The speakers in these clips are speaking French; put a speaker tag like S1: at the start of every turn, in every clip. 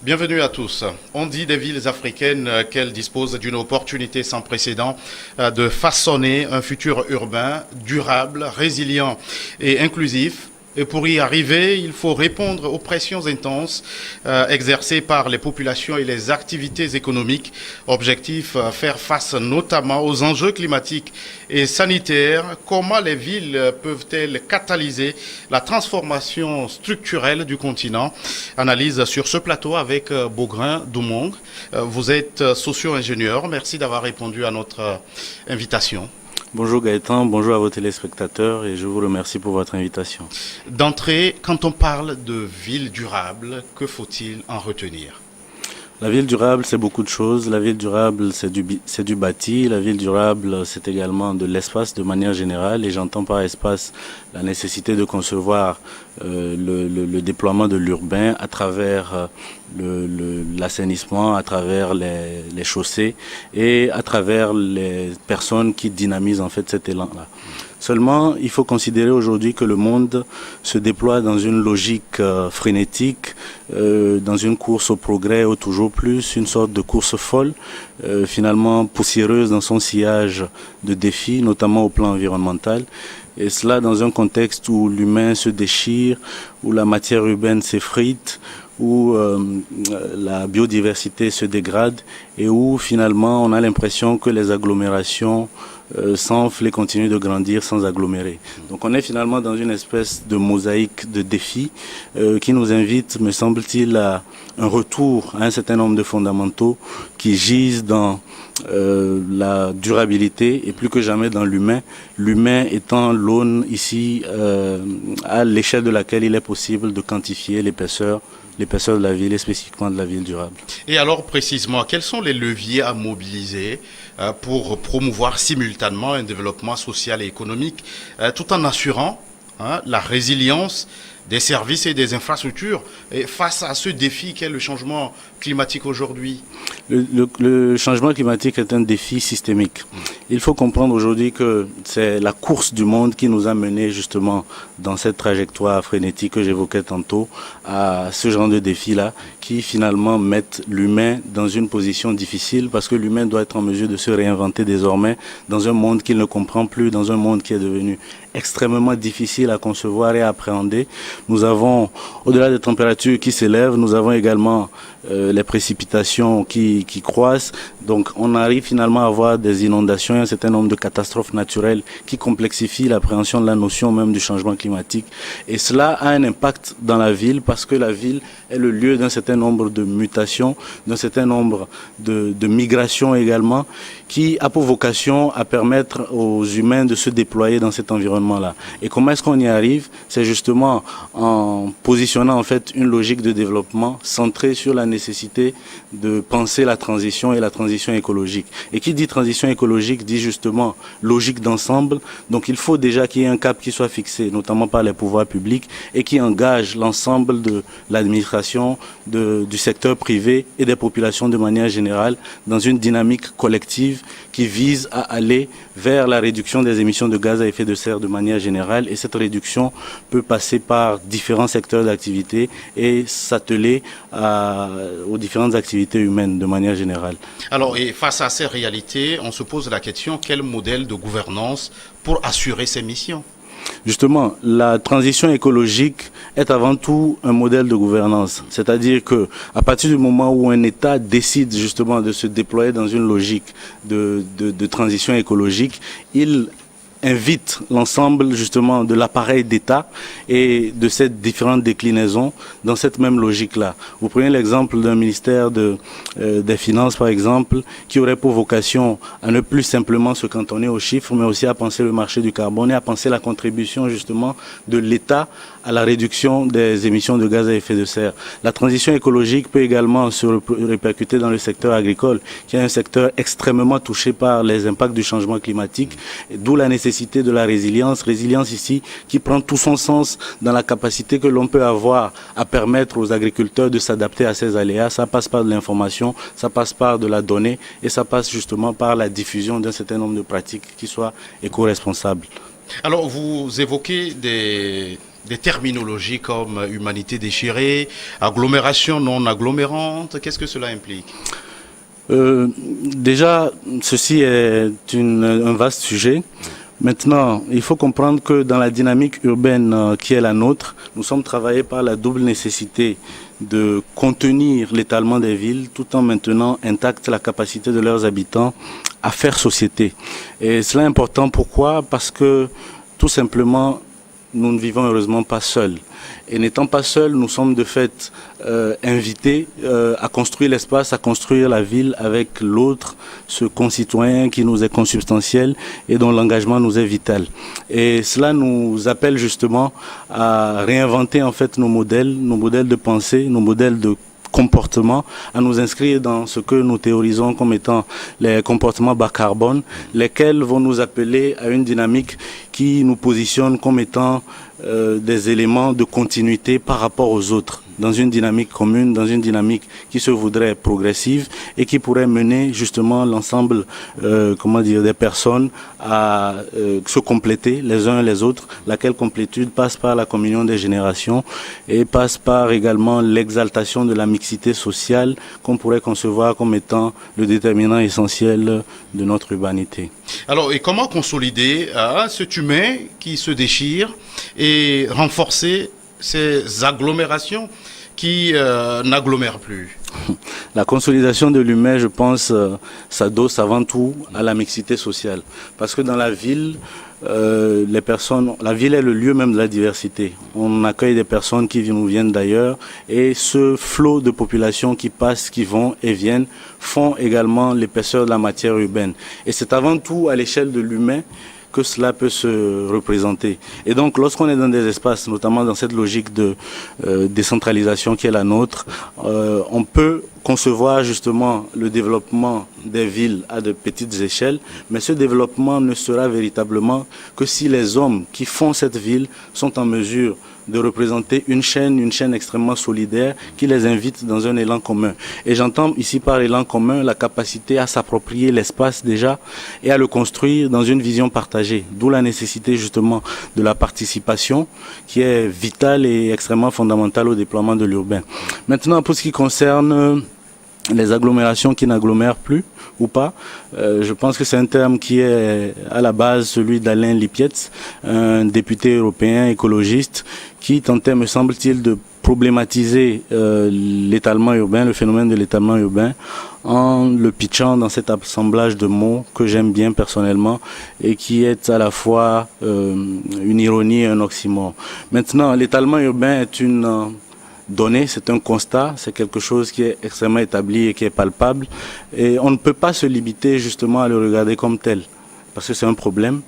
S1: Bienvenue à tous. On dit des villes africaines qu'elles disposent d'une opportunité sans précédent de façonner un futur urbain durable, résilient et inclusif. Et pour y arriver, il faut répondre aux pressions intenses exercées par les populations et les activités économiques. Objectif, faire face notamment aux enjeux climatiques et sanitaires. Comment les villes peuvent-elles catalyser la transformation structurelle du continent? Analyse sur ce plateau avec Beaugrain Doumong. Vous êtes socio-ingénieur. Merci d'avoir répondu à notre invitation.
S2: Bonjour Gaëtan, bonjour à vos téléspectateurs et je vous remercie pour votre invitation.
S1: D'entrée, quand on parle de ville durable, que faut-il en retenir?
S2: La ville durable, c'est beaucoup de choses. La ville durable, c'est du bâti. La ville durable, c'est également de l'espace de manière générale. Et j'entends par espace la nécessité de concevoir le déploiement de l'urbain à travers l'assainissement, à travers les chaussées et à travers les personnes qui dynamisent en fait cet élan-là. Seulement, il faut considérer aujourd'hui que le monde se déploie dans une logique frénétique, dans une course au progrès, au toujours plus, une sorte de course folle, finalement poussiéreuse dans son sillage de défis, notamment au plan environnemental. Et cela dans un contexte où l'humain se déchire, où la matière urbaine s'effrite, où la biodiversité se dégrade et où finalement on a l'impression que les agglomérations s'enflent et continuent de grandir sans agglomérer. Donc on est finalement dans une espèce de mosaïque de défis qui nous invite, me semble-t-il, à un retour à un certain nombre de fondamentaux qui gisent dans la durabilité et plus que jamais dans l'humain. L'humain étant l'aune ici à l'échelle de laquelle il est possible de quantifier l'épaisseur de la ville et spécifiquement de la ville durable.
S1: Et alors précisément, quels sont les leviers à mobiliser pour promouvoir simultanément un développement social et économique tout en assurant la résilience des services et des infrastructures et face à ce défi qu'est le changement climatique aujourd'hui?
S2: Le changement climatique est un défi systémique. Il faut comprendre aujourd'hui que c'est la course du monde qui nous a menés justement dans cette trajectoire frénétique que j'évoquais tantôt à ce genre de défis-là qui finalement mettent l'humain dans une position difficile parce que l'humain doit être en mesure de se réinventer désormais dans un monde qu'il ne comprend plus, dans un monde qui est devenu extrêmement difficile à concevoir et à appréhender. Nous avons, au-delà des températures qui s'élèvent, nous avons également les précipitations qui croissent. Donc on arrive finalement à avoir des inondations et un certain nombre de catastrophes naturelles qui complexifient l'appréhension de la notion même du changement climatique. Et cela a un impact dans la ville parce que la ville est le lieu d'un certain nombre de mutations, d'un certain nombre de migrations également, qui a pour vocation à permettre aux humains de se déployer dans cet environnement-là. Et comment est-ce qu'on y arrive? C'est justement en positionnant en fait une logique de développement centrée sur la nécessité de penser la transition et la transition écologique. Et qui dit transition écologique dit justement logique d'ensemble. Donc il faut déjà qu'il y ait un cap qui soit fixé, notamment par les pouvoirs publics, et qui engage l'ensemble de l'administration, du secteur privé et des populations de manière générale dans une dynamique collective qui vise à aller vers la réduction des émissions de gaz à effet de serre de manière générale. Et cette réduction peut passer par différents secteurs d'activité et s'atteler aux différentes activités humaines de manière générale.
S1: Alors, et face à ces réalités, on se pose la question, quel modèle de gouvernance pour assurer ces missions?
S2: Justement, la transition écologique est avant tout un modèle de gouvernance. C'est-à-dire que à partir du moment où un État décide justement de se déployer dans une logique de transition écologique, il invite l'ensemble justement de l'appareil d'État et de ces différentes déclinaisons dans cette même logique-là. Vous prenez l'exemple d'un ministère des Finances, par exemple, qui aurait pour vocation à ne plus simplement se cantonner aux chiffres, mais aussi à penser le marché du carbone et à penser la contribution justement de l'État à la réduction des émissions de gaz à effet de serre. La transition écologique peut également se répercuter dans le secteur agricole, qui est un secteur extrêmement touché par les impacts du changement climatique, d'où la nécessité de la résilience ici qui prend tout son sens dans la capacité que l'on peut avoir à permettre aux agriculteurs de s'adapter à ces aléas. Ça passe par de l'information, ça passe par de la donnée et ça passe justement par la diffusion d'un certain nombre de pratiques qui soient éco-responsables.
S1: Alors, vous évoquez des des terminologies comme humanité déchirée, agglomération non agglomérante. Qu'est-ce que cela implique?
S2: Déjà, ceci est un vaste sujet. Maintenant, il faut comprendre que dans la dynamique urbaine qui est la nôtre, nous sommes travaillés par la double nécessité de contenir l'étalement des villes tout en maintenant intacte la capacité de leurs habitants à faire société. Et cela est important, pourquoi? Parce que tout simplement, nous ne vivons heureusement pas seuls. Et n'étant pas seuls, nous sommes de fait invités à construire l'espace, à construire la ville avec l'autre, ce concitoyen qui nous est consubstantiel et dont l'engagement nous est vital. Et cela nous appelle justement à réinventer en fait nos modèles de pensée, nos modèles de comportements, à nous inscrire dans ce que nous théorisons comme étant les comportements bas carbone, lesquels vont nous appeler à une dynamique qui nous positionne comme étant des éléments de continuité par rapport aux autres, dans une dynamique commune, dans une dynamique qui se voudrait progressive et qui pourrait mener justement l'ensemble des personnes à se compléter les uns les autres, laquelle complétude passe par la communion des générations et passe par également l'exaltation de la mixité sociale qu'on pourrait concevoir comme étant le déterminant essentiel de notre urbanité.
S1: Alors, et comment consolider cet humain qui se déchire et renforcer ces agglomérations qui n'agglomèrent plus?
S2: La consolidation de l'humain, je pense, s'adosse avant tout à la mixité sociale. Parce que dans la ville, la ville est le lieu même de la diversité. On accueille des personnes qui nous viennent d'ailleurs et ce flot de population qui passent, qui vont et viennent font également l'épaisseur de la matière urbaine. Et c'est avant tout à l'échelle de l'humain que cela peut se représenter. Et donc, lorsqu'on est dans des espaces, notamment dans cette logique de décentralisation qui est la nôtre, on peut concevoir justement le développement des villes à de petites échelles, mais ce développement ne sera véritablement que si les hommes qui font cette ville sont en mesure de représenter une chaîne extrêmement solidaire qui les invite dans un élan commun. Et j'entends ici par élan commun la capacité à s'approprier l'espace déjà et à le construire dans une vision partagée. D'où la nécessité justement de la participation qui est vitale et extrêmement fondamentale au déploiement de l'urbain. Maintenant, pour ce qui concerne les agglomérations qui n'agglomèrent plus ou pas, je pense que c'est un terme qui est à la base celui d'Alain Lipietz, un député européen écologiste qui tentait, me semble-t-il, de problématiser l'étalement urbain, le phénomène de l'étalement urbain, en le pitchant dans cet assemblage de mots que j'aime bien personnellement et qui est à la fois une ironie et un oxymore. Maintenant, l'étalement urbain est une donnée, c'est un constat, c'est quelque chose qui est extrêmement établi et qui est palpable. Et on ne peut pas se limiter justement à le regarder comme tel, parce que c'est un problème.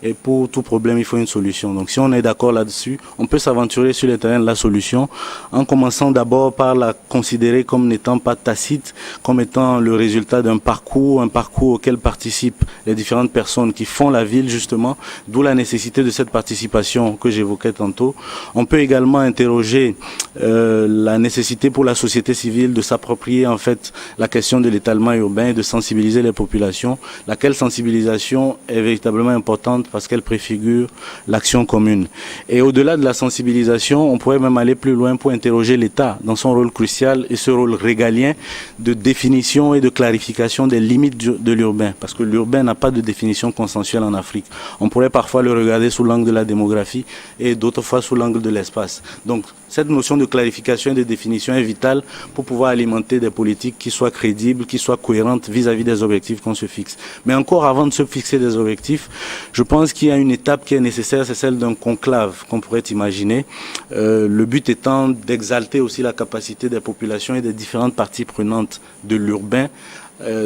S2: Et pour tout problème, il faut une solution. Donc si on est d'accord là-dessus, on peut s'aventurer sur le terrain de la solution en commençant d'abord par la considérer comme n'étant pas tacite, comme étant le résultat d'un parcours, un parcours auquel participent les différentes personnes qui font la ville justement, d'où la nécessité de cette participation que j'évoquais tantôt. On peut également interroger la nécessité pour la société civile de s'approprier en fait la question de l'étalement urbain et de sensibiliser les populations, laquelle sensibilisation est véritablement importante parce qu'elle préfigure l'action commune. Et au-delà de la sensibilisation, on pourrait même aller plus loin pour interroger l'État dans son rôle crucial et ce rôle régalien de définition et de clarification des limites de l'urbain. Parce que l'urbain n'a pas de définition consensuelle en Afrique. On pourrait parfois le regarder sous l'angle de la démographie et d'autres fois sous l'angle de l'espace. Donc cette notion de clarification et de définition est vitale pour pouvoir alimenter des politiques qui soient crédibles, qui soient cohérentes vis-à-vis des objectifs qu'on se fixe. Mais encore avant de se fixer des objectifs, je pense qu'il y a une étape qui est nécessaire, c'est celle d'un conclave qu'on pourrait imaginer. Le but étant d'exalter aussi la capacité des populations et des différentes parties prenantes de l'urbain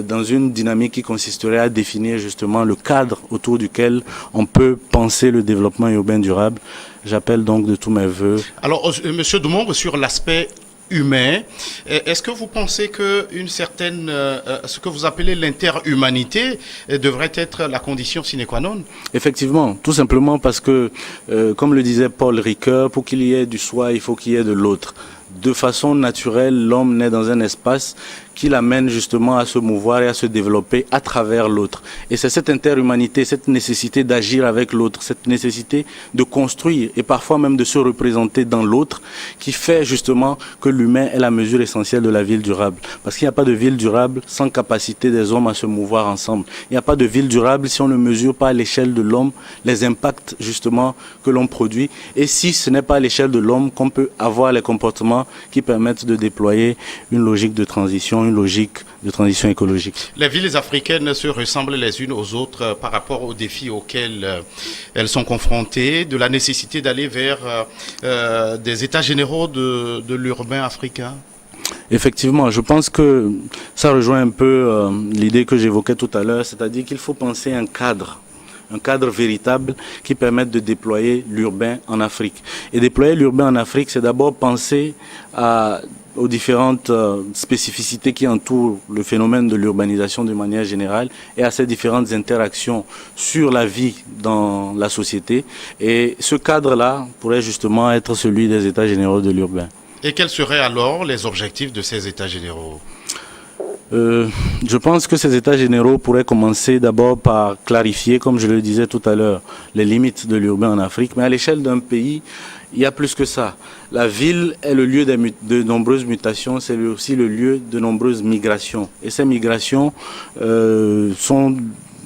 S2: dans une dynamique qui consisterait à définir justement le cadre autour duquel on peut penser le développement urbain durable. J'appelle donc de tous mes voeux.
S1: Alors, Monsieur Dumont, sur l'aspect humain, est-ce que vous pensez que une certaine, ce que vous appelez l'interhumanité devrait être la condition sine qua non?
S2: Effectivement, tout simplement parce que, comme le disait Paul Ricoeur, pour qu'il y ait du soi, il faut qu'il y ait de l'autre. de façon naturelle, l'homme naît dans un espace qui l'amène justement à se mouvoir et à se développer à travers l'autre. Et c'est cette interhumanité, cette nécessité d'agir avec l'autre, cette nécessité de construire et parfois même de se représenter dans l'autre qui fait justement que l'humain est la mesure essentielle de la ville durable. Parce qu'il n'y a pas de ville durable sans capacité des hommes à se mouvoir ensemble. Il n'y a pas de ville durable si on ne mesure pas à l'échelle de l'homme les impacts justement que l'on produit. Et si ce n'est pas à l'échelle de l'homme qu'on peut avoir les comportements qui permettent de déployer une logique de transition, une logique de transition écologique.
S1: Les villes africaines se ressemblent les unes aux autres par rapport aux défis auxquels elles sont confrontées, de la nécessité d'aller vers des états généraux de l'urbain africain.
S2: Effectivement, je pense que ça rejoint un peu l'idée que j'évoquais tout à l'heure, c'est-à-dire qu'il faut penser un cadre véritable qui permette de déployer l'urbain en Afrique. Et déployer l'urbain en Afrique, c'est d'abord penser aux différentes spécificités qui entourent le phénomène de l'urbanisation de manière générale et à ces différentes interactions sur la vie dans la société. Et ce cadre-là pourrait justement être celui des États généraux de l'urbain.
S1: Et quels seraient alors les objectifs de ces États généraux ?
S2: Je pense que ces États généraux pourraient commencer d'abord par clarifier, comme je le disais tout à l'heure, les limites de l'urbain en Afrique. Mais à l'échelle d'un pays, il y a plus que ça. La ville est le lieu de nombreuses mutations, c'est aussi le lieu de nombreuses migrations. Et ces migrations sont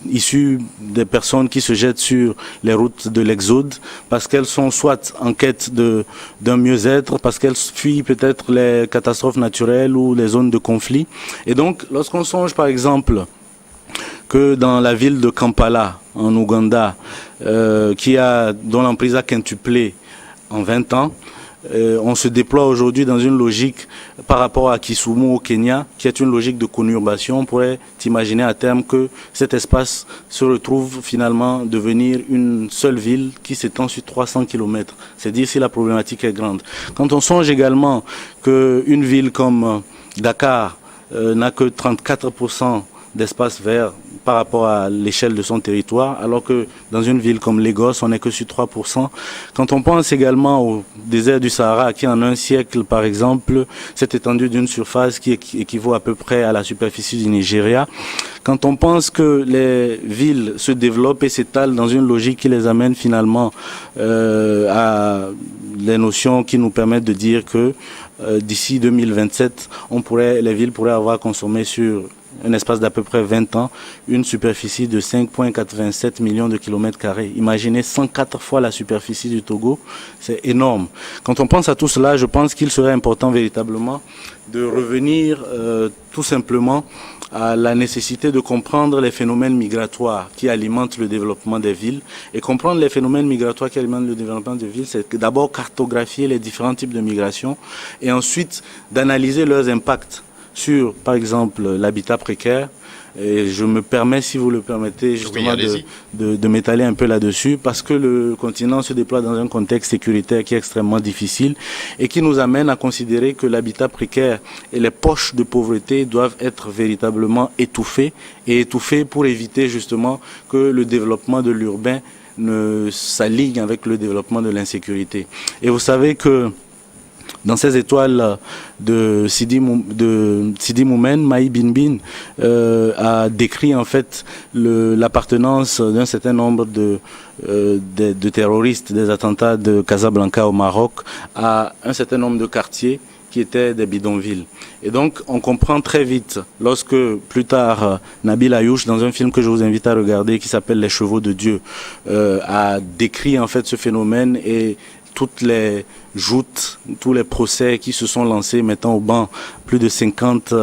S2: issues des personnes qui se jettent sur les routes de l'exode parce qu'elles sont soit en quête d'un mieux-être, parce qu'elles fuient peut-être les catastrophes naturelles ou les zones de conflit. Et donc, lorsqu'on songe par exemple que dans la ville de Kampala, en Ouganda, dont l'emprise a quintuplé en 20 ans, on se déploie aujourd'hui dans une logique par rapport à Kisumu au Kenya, qui est une logique de conurbation. On pourrait imaginer à terme que cet espace se retrouve finalement devenir une seule ville qui s'étend sur 300 km. C'est dire si la problématique est grande. Quand on songe également qu'une ville comme Dakar n'a que 34% d'espace vert par rapport à l'échelle de son territoire, alors que dans une ville comme Lagos, on n'est que sur 3%. Quand on pense également au désert du Sahara, qui en un siècle, par exemple, s'est étendu d'une surface qui équivaut à peu près à la superficie du Nigeria, quand on pense que les villes se développent et s'étalent dans une logique qui les amène finalement à les notions qui nous permettent de dire que d'ici 2027, les villes pourraient avoir consommé sur un espace d'à peu près 20 ans, une superficie de 5,87 millions de kilomètres carrés. Imaginez 104 fois la superficie du Togo, c'est énorme. Quand on pense à tout cela, je pense qu'il serait important véritablement de revenir tout simplement à la nécessité de comprendre les phénomènes migratoires qui alimentent le développement des villes. Et comprendre les phénomènes migratoires qui alimentent le développement des villes, c'est d'abord cartographier les différents types de migration et ensuite d'analyser leurs impacts sur, par exemple, l'habitat précaire. Et je me permets, si vous le permettez, justement de m'étaler un peu là-dessus, parce que le continent se déploie dans un contexte sécuritaire qui est extrêmement difficile et qui nous amène à considérer que l'habitat précaire et les poches de pauvreté doivent être véritablement étouffées pour éviter justement que le développement de l'urbain ne s'aligne avec le développement de l'insécurité. Et vous savez que dans ces étoiles de Sidi Moumen, Maï Binbin a décrit en fait l'appartenance d'un certain nombre de terroristes des attentats de Casablanca au Maroc à un certain nombre de quartiers qui étaient des bidonvilles. Et donc, on comprend très vite, lorsque plus tard, Nabil Ayouch, dans un film que je vous invite à regarder, qui s'appelle Les Chevaux de Dieu, a décrit en fait ce phénomène et toutes les joutes, tous les procès qui se sont lancés, mettant au banc plus de 50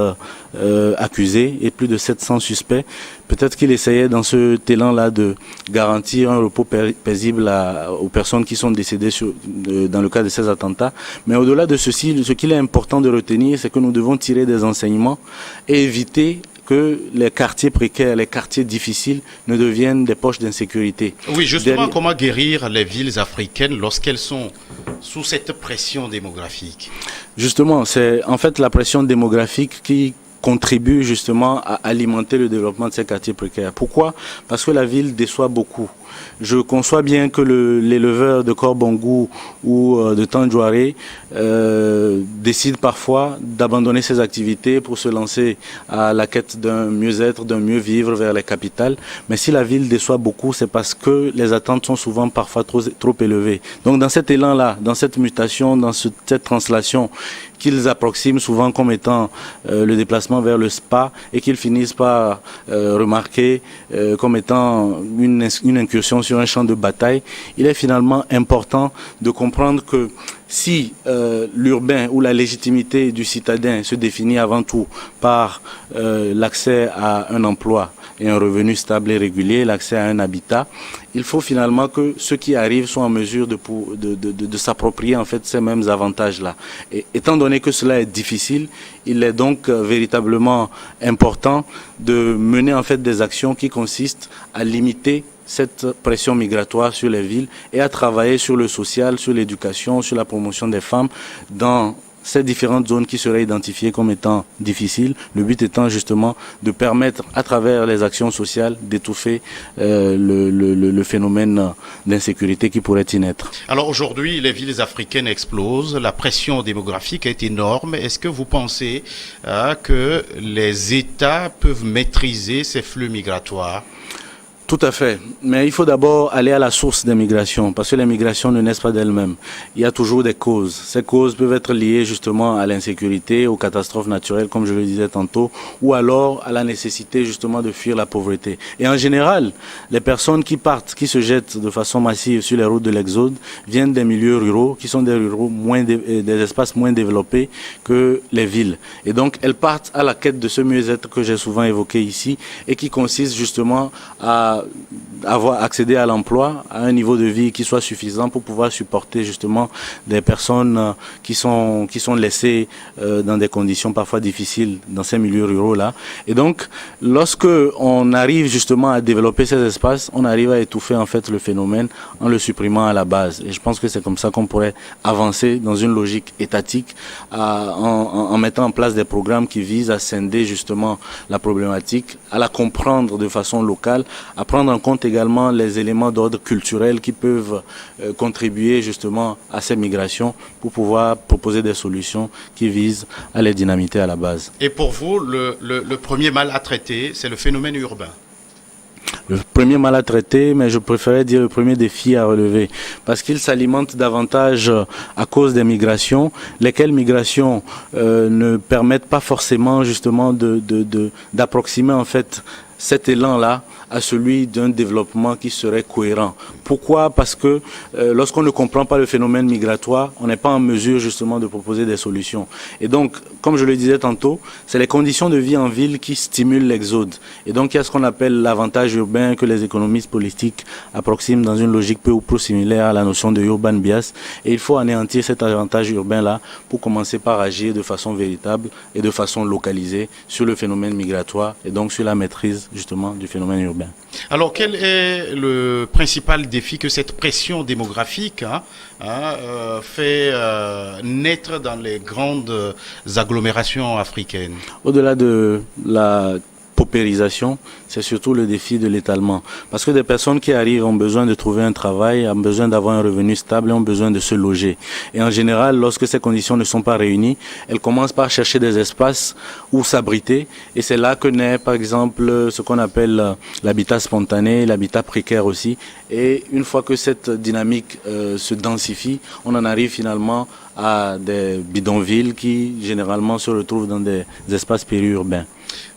S2: accusés et plus de 700 suspects. Peut-être qu'il essayait dans ce élan-là de garantir un repos paisible aux personnes qui sont décédées dans le cas de ces attentats. Mais au-delà de ceci, ce qu'il est important de retenir, c'est que nous devons tirer des enseignements et éviter que les quartiers précaires, les quartiers difficiles ne deviennent des poches d'insécurité.
S1: Oui, justement, comment guérir les villes africaines lorsqu'elles sont sous cette pression démographique?
S2: Justement, c'est en fait la pression démographique qui contribue justement à alimenter le développement de ces quartiers précaires. Pourquoi? Parce que la ville déçoit beaucoup. Je conçois bien que l'éleveur de Korbangou ou de Tandjouaré décide parfois d'abandonner ses activités pour se lancer à la quête d'un mieux-être, d'un mieux vivre vers les capitales. Mais si la ville déçoit beaucoup, c'est parce que les attentes sont souvent parfois trop élevées. Donc dans cet élan-là, dans cette mutation, dans cette translation qu'ils approximent souvent comme étant le déplacement vers le spa et qu'ils finissent par remarquer comme étant une incursion sur un champ de bataille, il est finalement important de comprendre que si l'urbain ou la légitimité du citadin se définit avant tout par l'accès à un emploi et un revenu stable et régulier, l'accès à un habitat, il faut finalement que ceux qui arrivent soient en mesure de s'approprier en fait ces mêmes avantages-là. Et étant donné que cela est difficile, il est donc véritablement important de mener en fait des actions qui consistent à limiter cette pression migratoire sur les villes et à travailler sur le social, sur l'éducation, sur la promotion des femmes dans ces différentes zones qui seraient identifiées comme étant difficiles. Le but étant justement de permettre à travers les actions sociales d'étouffer le phénomène d'insécurité qui pourrait y naître.
S1: Alors aujourd'hui, les villes africaines explosent, la pression démographique est énorme. Est-ce que vous pensez que les États peuvent maîtriser ces flux migratoires ?
S2: Tout à fait. Mais il faut d'abord aller à la source des migrations, parce que les migrations ne naissent pas d'elles-mêmes. Il y a toujours des causes. Ces causes peuvent être liées justement à l'insécurité, aux catastrophes naturelles, comme je le disais tantôt, ou alors à la nécessité justement de fuir la pauvreté. Et en général, les personnes qui partent, qui se jettent de façon massive sur les routes de l'exode, viennent des milieux ruraux, qui sont des espaces moins développés que les villes. Et donc, elles partent à la quête de ce mieux-être que j'ai souvent évoqué ici, et qui consiste justement à avoir accédé à l'emploi, à un niveau de vie qui soit suffisant pour pouvoir supporter justement des personnes qui sont laissées dans des conditions parfois difficiles dans ces milieux ruraux-là. Et donc, lorsque on arrive justement à développer ces espaces, on arrive à étouffer en fait le phénomène en le supprimant à la base. Et je pense que c'est comme ça qu'on pourrait avancer dans une logique étatique en mettant en place des programmes qui visent à scinder justement la problématique, à la comprendre de façon locale, à prendre en compte également les éléments d'ordre culturel qui peuvent contribuer justement à ces migrations pour pouvoir proposer des solutions qui visent à les dynamiter à la base.
S1: Et pour vous, le premier mal à traiter, c'est le phénomène urbain?
S2: Le premier mal à traiter, mais je préférais dire le premier défi à relever, parce qu'il s'alimente davantage à cause des migrations, lesquelles migrations ne permettent pas forcément justement d'approximer en fait cet élan-là à celui d'un développement qui serait cohérent. Pourquoi? Parce que lorsqu'on ne comprend pas le phénomène migratoire, on n'est pas en mesure justement de proposer des solutions. Et donc, comme je le disais tantôt, c'est les conditions de vie en ville qui stimulent l'exode. Et donc, il y a ce qu'on appelle l'avantage urbain que les économistes politiques approximent dans une logique peu ou prou similaire à la notion de urban bias. Et il faut anéantir cet avantage urbain-là pour commencer par agir de façon véritable et de façon localisée sur le phénomène migratoire et donc sur la maîtrise justement du phénomène urbain.
S1: Alors, quel est le principal défi que cette pression démographique fait naître dans les grandes agglomérations africaines?
S2: Au-delà de la paupérisation, c'est surtout le défi de l'étalement. Parce que des personnes qui arrivent ont besoin de trouver un travail, ont besoin d'avoir un revenu stable et ont besoin de se loger. Et en général, lorsque ces conditions ne sont pas réunies, elles commencent par chercher des espaces où s'abriter. Et c'est là que naît, par exemple, ce qu'on appelle l'habitat spontané, l'habitat précaire aussi. Et une fois que cette dynamique se densifie, on en arrive finalement à des bidonvilles qui généralement se retrouvent dans des espaces périurbains.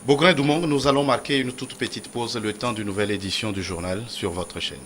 S1: Bougrain Doumong, nous allons marquer une toute petite pause, le temps d'une nouvelle édition du journal sur votre chaîne.